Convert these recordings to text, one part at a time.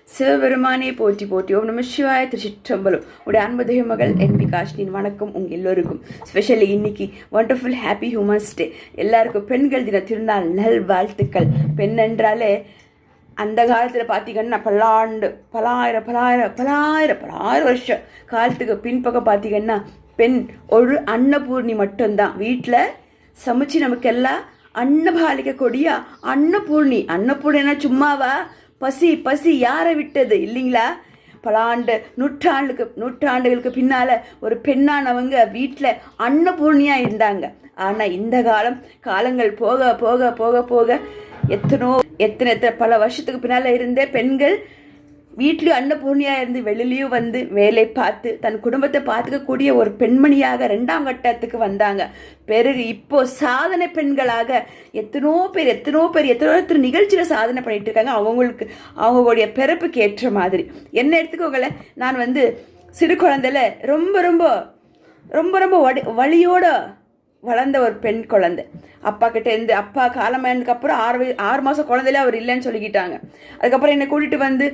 சிவபெருமானே போற்றி போற்றி. ஓம் நம சிவாய. திருச்சிற்றம்பலம். உடைய அன்பு தெய்வ மகள் என்பி காஷ்னின் வணக்கம் உங்கள் எல்லோருக்கும். ஸ்பெஷலி இன்னைக்கு வண்டர்ஃபுல் ஹாப்பி ஹியூமன்ஸ் டே. எல்லாருக்கும் பெண்கள் தின திருநாள் நல் வாழ்த்துக்கள். பெண் என்றாலே அந்த காலத்தில் பார்த்தீங்கன்னா பலாயிரம் வருஷம் காலத்துக்கு பின்பக்கம் பார்த்தீங்கன்னா பெண் ஒரு அன்னபூர்ணி மட்டும்தான். வீட்டில் சமைச்சு நமக்கெல்லாம் அன்னபாலிக்கக்கூடிய அன்னபூர்ணினா சும்மாவா? பசி யாரை விட்டது இல்லைங்களா? பல நூற்றாண்டுகளுக்கு பின்னால் ஒரு பெண்ணானவங்க வீட்டில் அன்னபூர்ணியாக இருந்தாங்க. ஆனால் இந்த காலங்கள் போக போக போக போக எத்தனை பல வருஷத்துக்கு பின்னால் இருந்தே பெண்கள் வீட்லேயும் அன்னபூர்ணியாக இருந்து வெளியிலையும் வந்து வேலை பார்த்து தன் குடும்பத்தை பார்த்துக்கக்கூடிய ஒரு பெண்மணியாக 2ஆம் கட்டத்துக்கு வந்தாங்க. பிறகு இப்போ சாதனை பெண்களாக எத்தனோ பேர் நிகழ்ச்சியில் சாதனை பண்ணிட்டு இருக்காங்க. அவங்களுடைய பிறப்புக்கு ஏற்ற மாதிரி. என்ன எடுத்துக்கோங்களேன், நான் சிறு குழந்தையில ரொம்ப ரொம்ப ரொம்ப ரொம்ப வலியோட வளர்ந்த ஒரு பெண் குழந்தை. அப்பா கிட்ட இருந்து அப்பா காலமானதுக்கு அப்புறம் 6 மாதம் குழந்தையில அவர் இல்லைன்னு சொல்லிக்கிட்டாங்க. அதுக்கப்புறம் என்னை கூட்டிகிட்டு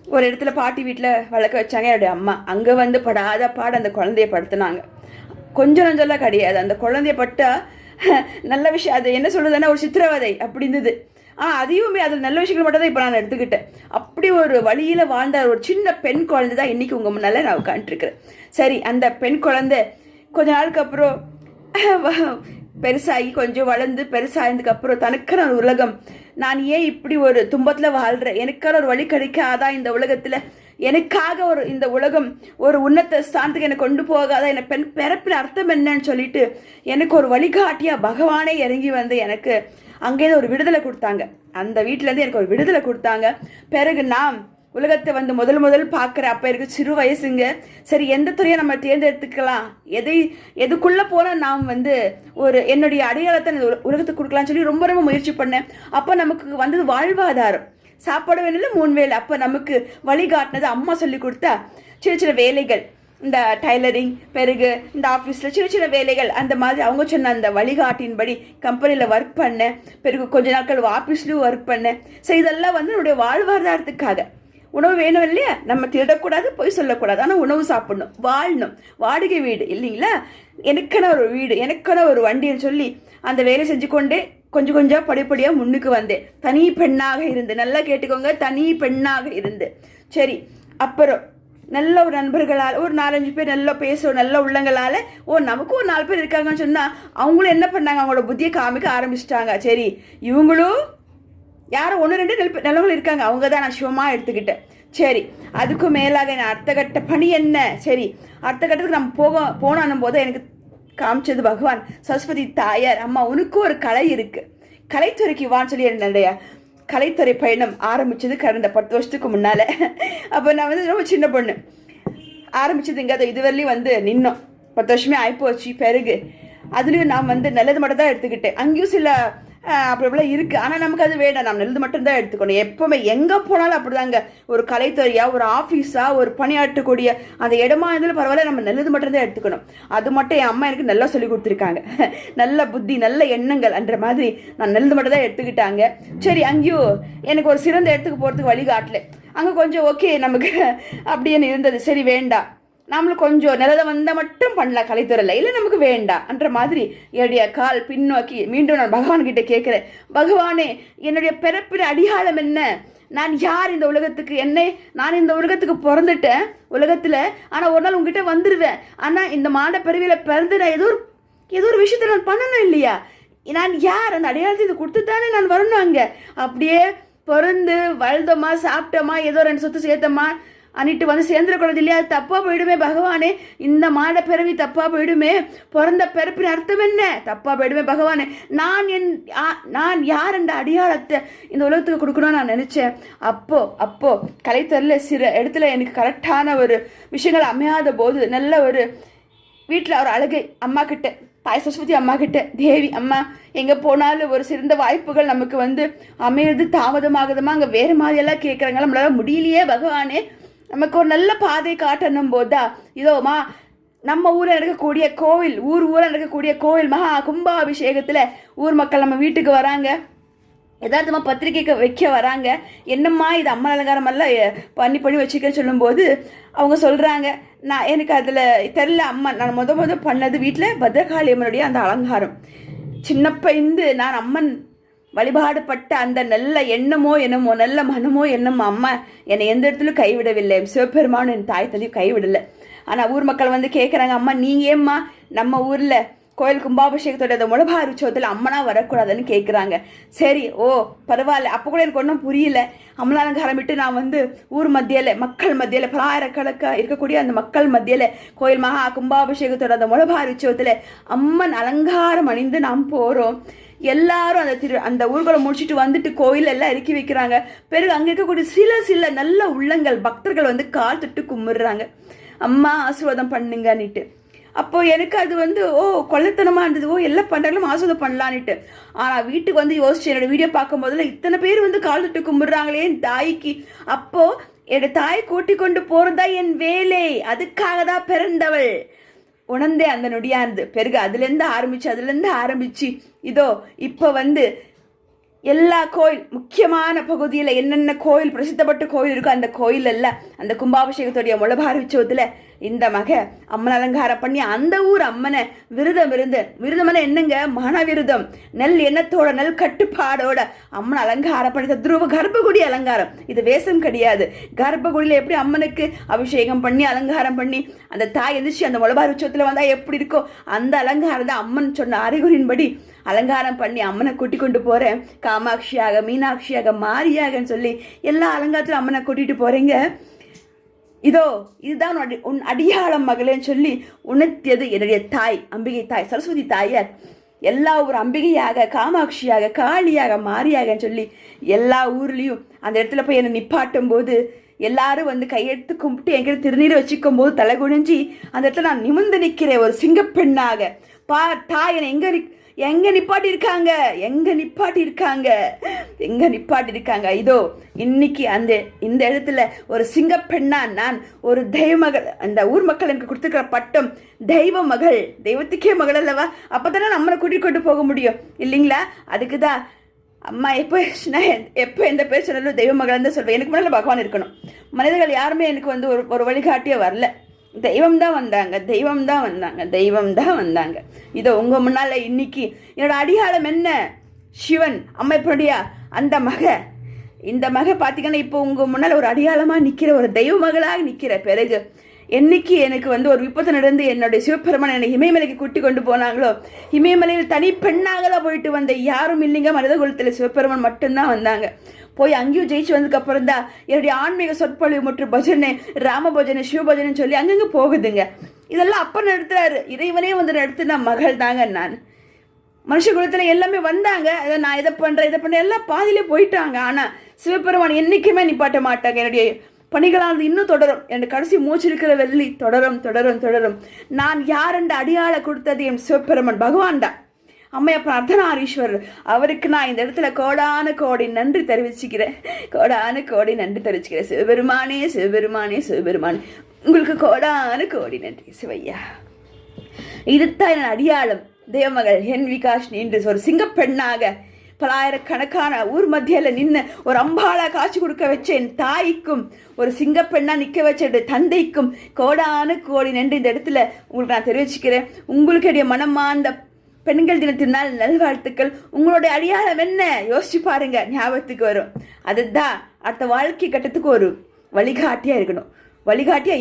ஒரு இடத்துல பாட்டி வீட்டில் வளர்க்க வச்சாங்க என்னுடைய அம்மா. அங்கே படாத பாட அந்த குழந்தைய படுத்தினாங்க. கொஞ்சம் நஞ்செல்லாம் கிடையாது. அந்த குழந்தைய பட்டா நல்ல விஷயம், அது என்ன சொல்றதுன்னா ஒரு சித்திரவதை அப்படி இருந்தது. அதையுமே அதில் நல்ல விஷயங்கள் மட்டும் தான் இப்போ நான் எடுத்துக்கிட்டேன். அப்படி ஒரு வழியில் வாழ்ந்த ஒரு சின்ன பெண் குழந்தை தான் இன்னைக்கு உங்கள் முன்னால் நான் உட்காந்துருக்கிறேன். சரி, அந்த பெண் குழந்தை கொஞ்ச நாளுக்கு அப்புறம் பெருசாகி கொஞ்சம் வளர்ந்து பெருசாகினதுக்கப்புறம் தனக்கான ஒரு உலகம், நான் ஏன் இப்படி ஒரு துன்பத்தில் வாழ்கிறேன், எனக்கான ஒரு வழி கிடைக்காதா இந்த உலகத்தில், எனக்காக இந்த உலகம் ஒரு உன்னத ஸ்தானத்துக்கு என்னை கொண்டு போகாதா, என்னை பிறப்பின் அர்த்தம் என்னன்னு சொல்லிட்டு எனக்கு ஒரு வழிகாட்டியாக பகவானே இறங்கி எனக்கு அங்கேயே ஒரு விடுதலை கொடுத்தாங்க. அந்த வீட்டிலேருந்து எனக்கு ஒரு விடுதலை கொடுத்தாங்க. பிறகு நான் உலகத்தை முதல் பார்க்குற அப்போ எனக்கு சிறு வயசுங்க. சரி, எந்த துறையை நம்ம தேர்ந்தெடுத்துக்கலாம், எதுக்குள்ளே போனால் நாம் ஒரு என்னுடைய அடையாளத்தை உலகத்துக்கு கொடுக்கலாம்னு சொல்லி ரொம்ப ரொம்ப முயற்சி பண்ணேன். அப்போ நமக்கு வந்தது வாழ்வாதாரம். சாப்பாடு வேணும்ல 3 வேளை. அப்போ நமக்கு வழிகாட்டினது அம்மா சொல்லி கொடுத்தா சின்ன வேலைகள், இந்த டைலரிங், பிறகு இந்த ஆஃபீஸில் சின்ன வேலைகள், அந்த மாதிரி அவங்க சொன்ன அந்த வழிகாட்டின்படி கம்பெனியில் ஒர்க் பண்ணேன். பிறகு கொஞ்ச நாட்கள் ஆஃபீஸ்லேயும் ஒர்க் பண்ணேன். சரி, இதெல்லாம் என்னுடைய வாழ்வாதாரத்துக்காக. உணவு வேணும் இல்லையா, நம்ம திருடக்கூடாது, பொய் சொல்லக்கூடாது, ஆனால் உணவு சாப்பிடணும், வாழணும். வாடகை வீடு இல்லைங்களா, எனக்கான ஒரு வீடு, எனக்கான ஒரு வண்டின்னு சொல்லி அந்த வேலை செஞ்சு கொண்டே கொஞ்சம் படிப்படியாக முன்னுக்கு வந்தேன். தனி பெண்ணாக இருந்து, நல்லா கேட்டுக்கோங்க, தனி பெண்ணாக இருந்து. சரி, அப்புறம் நல்ல ஒரு நண்பர்களால் ஒரு 4-5 பேர் நல்லா பேசுவோம், நல்ல உள்ளங்களால் நமக்கும் ஒரு 4 பேர் இருக்காங்கன்னு சொன்னால் அவங்களும் என்ன பண்ணாங்க, அவங்களோட புத்தியை காமிக்க ஆரம்பிச்சிட்டாங்க. சரி, இவங்களும் யாரோ 1-2 நிலவங்கள் இருக்காங்க, அவங்க தான் நான் சிவமாக எடுத்துக்கிட்டேன். சரி, அதுக்கும் மேலாக என் அடுத்த கட்ட பணி என்ன? சரி, அடுத்த கட்டத்துக்கு நம்ம போனாலும் போது எனக்கு காமிச்சது பகவான் சரஸ்வதி தாயார். அம்மா, உனக்கும் ஒரு கலை இருக்கு, கலைத்துறைக்கு வான்னு சொல்லி என்னுடைய கலைத்துறை பயணம் ஆரம்பிச்சது கடந்த 10 வருஷத்துக்கு முன்னால். அப்போ நான் ரொம்ப சின்ன பொண்ணு ஆரம்பிச்சதுங்க. அது இதுவரையிலையும் நின்னோம் 10 வருஷமே ஆகிப்போச்சு. பிறகு அதுலேயும் நான் நல்லது மட்டும் தான் எடுத்துக்கிட்டேன். அங்கேயும் சில அப்படிலாம் இருக்குது, ஆனால் நமக்கு அது வேண்டாம், நம்ம நல்லது மட்டும்தான் எடுத்துக்கணும். எப்போவுமே எங்கே போனாலும் அப்படிதாங்க. ஒரு கலைத்துறையா, ஒரு ஆஃபீஸா, ஒரு பணியாற்றக்கூடிய அந்த இடமா இருந்தாலும் பரவாயில்ல, நம்ம நல்லது மட்டும்தான் எடுத்துக்கணும். அது மட்டும் என் அம்மா எனக்கு நல்லா சொல்லி கொடுத்துருக்காங்க. நல்ல புத்தி, நல்ல எண்ணங்கள் என்ற மாதிரி நான் நல்லது மட்டும் தான் எடுத்துக்கிட்டாங்க. சரி, அங்கேயும் எனக்கு ஒரு சிறந்த இடத்துக்கு போகிறதுக்கு வழிகாட்டல. அங்கே கொஞ்சம் ஓகே நமக்கு அப்படின்னு இருந்தது. சரி, வேண்டாம், நம்மளும் கொஞ்சம் நிலதை வந்தால் மட்டும் பண்ணலாம் கலைத்துறையில், இல்லை நமக்கு வேண்டாம் என்ற மாதிரி என்னுடைய கால் பின்னோக்கி மீண்டும் நான் பகவான்கிட்ட கேட்குறேன். பகவானே, என்னுடைய பிறப்பின் அடியாளம் என்ன? நான் யார் இந்த உலகத்துக்கு? நான் இந்த உலகத்துக்கு பிறந்துட்டேன் உலகத்தில், ஆனால் ஒரு நாள் உங்ககிட்ட வந்துடுவேன். ஆனால் இந்த மாட பிறவியில் பிறந்து நான் ஏதோ ஒரு விஷயத்தை நான் பண்ணணும் இல்லையா? நான் யார்? அந்த அடையாளத்தை இது கொடுத்து தானே நான் வரணும். அங்கே அப்படியே பிறந்து வளர்ந்தோமா, சாப்பிட்டோமா, ஏதோ 2 சொத்து சேர்த்தோமா அன்னிட்டு சேர்ந்துடக்கூடாது இல்லையா? அது தப்பாக போயிடுமே பகவானே, இந்த மாட பிறவி தப்பாக போயிடுமே, பிறந்த பிறப்பின் அர்த்தம் என்ன தப்பாக போயிடுமே பகவானே. நான் யார் என்ற அடையாளத்தை இந்த உலகத்துக்கு கொடுக்கணும்னு நான் நினச்சேன். அப்போ கலைத்துறையில் சில இடத்துல எனக்கு கரெக்டான ஒரு விஷயங்கள் அமையாத போது நல்ல ஒரு வீட்டில் ஒரு அழகை அம்மா கிட்ட, தாய் சரஸ்வதி அம்மா கிட்ட, தேவி அம்மா, எங்கே போனாலும் ஒரு சிறந்த வாய்ப்புகள் நமக்கு அமையிறது தாமதமாகுதுமா, அங்கே வேறு மாதிரியெல்லாம் கேட்குறாங்க, நம்மளால முடியலையே பகவானே, நமக்கு ஒரு நல்ல பாதை காட்டணும் போதா இதோமா நம்ம ஊரில் நடக்கக்கூடிய கோவில், ஊரில் நடக்கக்கூடிய கோவில் மகா கும்பாபிஷேகத்தில் ஊர் மக்கள் நம்ம வீட்டுக்கு வராங்க. யதார்த்தமாக பத்திரிக்கை வைக்க வராங்க. என்னம்மா இது அம்மன் அலங்காரமெல்லாம் பண்ணி வச்சுக்கன்னு சொல்லும்போது அவங்க சொல்கிறாங்க, எனக்கு அதில் தெரில அம்மா, நான் முத பண்ணது வீட்டில் பத்ரகாளி அம்மனுடைய அந்த அலங்காரம். சின்னப்பைந்து நான் அம்மன் வழிபாடு பட்ட அந்த நல்ல எண்ணமோ என்னமோ நல்ல மனமோ என்னமோ அம்மா என்னை எந்த இடத்துலையும் கைவிடவில்லை. சிவபெருமான் என் தாய் தந்தையும் கைவிடலை. ஆனால் ஊர் மக்கள் வந்து கேட்குறாங்க, அம்மா நீங்கள் ஏம்மா நம்ம ஊரில் கோயில் கும்பாபிஷேகத்தோட அந்த முளபாரி உற்சவத்தில் அம்மனா வரக்கூடாதுன்னு கேட்குறாங்க. சரி, பரவாயில்ல. அப்போ கூட எனக்கு ஒன்றும் புரியல. அம்மன் அலங்காரம் விட்டு நான் வந்து ஊர் மத்தியில் மக்கள் மத்தியில் பலாயிரக்கணக்காக இருக்கக்கூடிய அந்த மக்கள் மத்தியில் கோயில் மகா கும்பாபிஷேகத்தோட அந்த முளபாரி உற்சவத்தில் அம்மன் அலங்காரம் அணிந்து நாம் போகிறோம். எல்லாரும் அந்த ஊர்களை முடிச்சுட்டு வந்துட்டு கோயில் எல்லாம் இறக்கி வைக்கிறாங்க. பிறகு அங்கே இருக்கக்கூடிய சில நல்ல உள்ளங்கள் பக்தர்கள் வந்து கால் தொட்டு கும்பிடுறாங்க, அம்மா ஆசீர்வாதம் பண்ணுங்கன்னுட்டு. அப்போ எனக்கு அது வந்து கொள்ளத்தனமாக இருந்தது. எல்லாம் பண்ணுறாங்களும் ஆசீர்வாதம் பண்ணலான்னுட்டு. ஆனால் வீட்டுக்கு வந்து யோசிச்சு என்னோட வீடியோ பார்க்கும் போதில் இத்தனை பேர் வந்து கால் தொட்டு கும்பிடுறாங்களே என் தாய்க்கு. அப்போது என்னோட தாயை கூட்டி கொண்டு போகிறதா என் வேலை, அதுக்காக தான் பிறந்தவள் உணர்ந்தே அந்த நொடியானது. பிறகு அதுலேருந்து ஆரம்பிச்சு இதோ இப்போ வந்து எல்லா கோயில் முக்கியமான பகுதியில் என்னென்ன கோயில் பிரசித்தப்பட்ட கோயில் இருக்கோ அந்த கோயிலெல்லாம் அந்த கும்பாபிஷேகத்துடைய முளபாரி உற்சவத்தில் இந்த அம்மன் அலங்காரம் பண்ணி அந்த ஊர் அம்மனை விரதம் என்னங்க, மன விரதம், நெல் எண்ணத்தோட நெல் கட்டுப்பாடோட அம்மன் அலங்காரம் பண்ணி தத்ரூப கர்ப்பகுடி அலங்காரம். இது வேஷம் கிடையாது. கர்ப்பகுடியில் எப்படி அம்மனுக்கு அபிஷேகம் பண்ணி அலங்காரம் பண்ணி அந்த தாய் எந்திரிச்சு அந்த முளபாரி உற்சவத்தில் வந்தால் எப்படி இருக்கோ அந்த அலங்காரம் தான் அம்மன் சொன்ன அறிகுறியின்படி அலங்காரம் பண்ணி அம்மனை கூட்டி கொண்டு போகிறேன். காமாட்சியாக, மீனாட்சியாக, மாரியாகன்னு சொல்லி எல்லா அலங்காரத்திலும் அம்மனை கூட்டிகிட்டு போகிறீங்க. இதுதான் உன் அடியாளம் மகளேன்னு சொல்லி உணர்த்தியது என்னுடைய தாய், அம்பிகை தாய், சரஸ்வதி தாயார். எல்லா ஊர் அம்பிகையாக, காமாட்சியாக, காளியாக, மாரியாகன்னு சொல்லி எல்லா ஊர்லேயும் அந்த இடத்துல போய் என்னை நிப்பாட்டும் போது எல்லாரும் வந்து கையெடுத்து கும்பிட்டு என்கிட்ட திருநீரை வச்சுக்கும் போது தலை குனிஞ்சி அந்த இடத்துல நான் நிமிர்ந்து நிற்கிறேன் ஒரு சிங்கப்பெண்ணாக. தாய் என்னை எங்க நிப்பாட்டி இருக்காங்க. இதோ இன்னைக்கு இந்த இடத்துல ஒரு சிங்கப்பெண்ணா நான் ஒரு தெய்வ மகள். அந்த ஊர் மக்கள் எனக்கு கொடுத்துருக்கிற பட்டம் தெய்வ மகள், தெய்வத்துக்கே மகள் அல்லவா. அப்போதானே நம்மளை கூட்டிகிட்டு கொண்டு போக முடியும் இல்லைங்களா. அதுக்கு தான் அம்மா எப்போ எந்த பேர் சொன்னாலும் தெய்வ மகள் தான் சொல்வேன். எனக்கு முன்னாடி பகவான் இருக்கணும். மனிதர்கள் யாருமே எனக்கு வந்து ஒரு வழிகாட்டியே வரல. தெய்வம் தான் வந்தாங்க. இதோ உங்கள் முன்னால் இன்னைக்கு என்னோட அடியாளம் என்ன, சிவன் அம்மைப்பனுடைய அந்த இந்த பார்த்தீங்கன்னா இப்போ உங்கள் முன்னால் ஒரு அடியாளமாக நிற்கிற, ஒரு தெய்வ மகளாக நிற்கிற. பிறகு என்னைக்கு எனக்கு வந்து ஒரு விபத்து நடந்து என்னுடைய சிவபெருமான் என்னை இமயமலைக்கு கூட்டி கொண்டு போனாங்களோ, இமயமலையில் தனி பெண்ணாக தான் போயிட்டு வந்த யாரும் இல்லைங்க. மனித குலத்தில் சிவபெருமான் மட்டும்தான் வந்தாங்க. போய் அங்கேயும் ஜெயிச்சு வந்ததுக்கப்புறம் தான் என்னுடைய ஆன்மீக சொற்பொழிவு மற்றும் பஜனை, ராம பஜனை, சிவ பஜனை சொல்லி அங்கங்கே போகுதுங்க. இதெல்லாம் அப்போ நடத்துறாரு. இறைவனே வந்து நடத்துன மகள் தாங்க நான். மனுஷ குலத்தில் எல்லாமே வந்தாங்க. அதை நான் இதை பண்ணுறேன் எல்லாம் பாதியிலே போயிட்டாங்க. ஆனால் சிவபெருமான் என்றைக்குமே நிப்பாட்ட மாட்டாங்க. என்னுடைய பணிகளானது இன்னும் தொடரும். என் கடைசி மூச்சு இருக்கிற வெள்ளி தொடரும். நான் யார் என்ற அடியாள கொடுத்தது என் சிவபெருமான் பகவான் தான். அம்மையப்பன் அர்த்தநாரீஸ்வரர். அவருக்கு நான் இந்த இடத்துல கோடான கோடி நன்றி தெரிவிச்சுக்கிறேன். சிவபெருமானே உங்களுக்கு கோடான கோடி நன்றி சிவையா. இதுதான் என் அடியாளம். தேவமகள் என் விகாஷ் என்று ஒரு சிங்கப்பெண்ணாக பலாயிரக்கணக்கான ஊர் மத்தியில் நின்று ஒரு அம்பாளா காட்சி கொடுக்க வச்ச என் தாய்க்கும், ஒரு சிங்கப்பெண்ணா நிற்க வச்ச என்னுடைய தந்தைக்கும் கோடான கோடி நன்றி இந்த இடத்துல உங்களுக்கு நான் தெரிவிச்சுக்கிறேன். உங்களுக்கு மனமார்ந்த பெண்கள் தினத்தினால் நல்வாழ்த்துக்கள். உங்களுடைய அடியாளம் என்ன யோசிச்சு பாருங்க, ஞாபகத்துக்கு வரும். அதுதான் அடுத்த வாழ்க்கை கட்டத்துக்கு ஒரு வழிகாட்டியா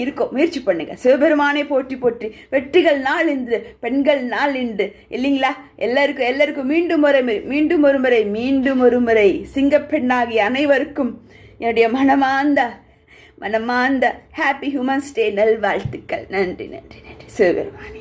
இருக்கும். முயற்சி பண்ணுங்க. சிவபெருமானை போற்றி வெற்றிகள் நாள் இன்று, பெண்கள் நாள் இன்று இல்லைங்களா. எல்லாருக்கும் மீண்டும் ஒரு முறை சிங்கப்பெண்ணாகிய அனைவருக்கும் என்னுடைய மனமார்ந்த ஹாப்பி ஹியூமன்ஸ் டே நல்வாழ்த்துக்கள். நன்றி சிவபெருமானே.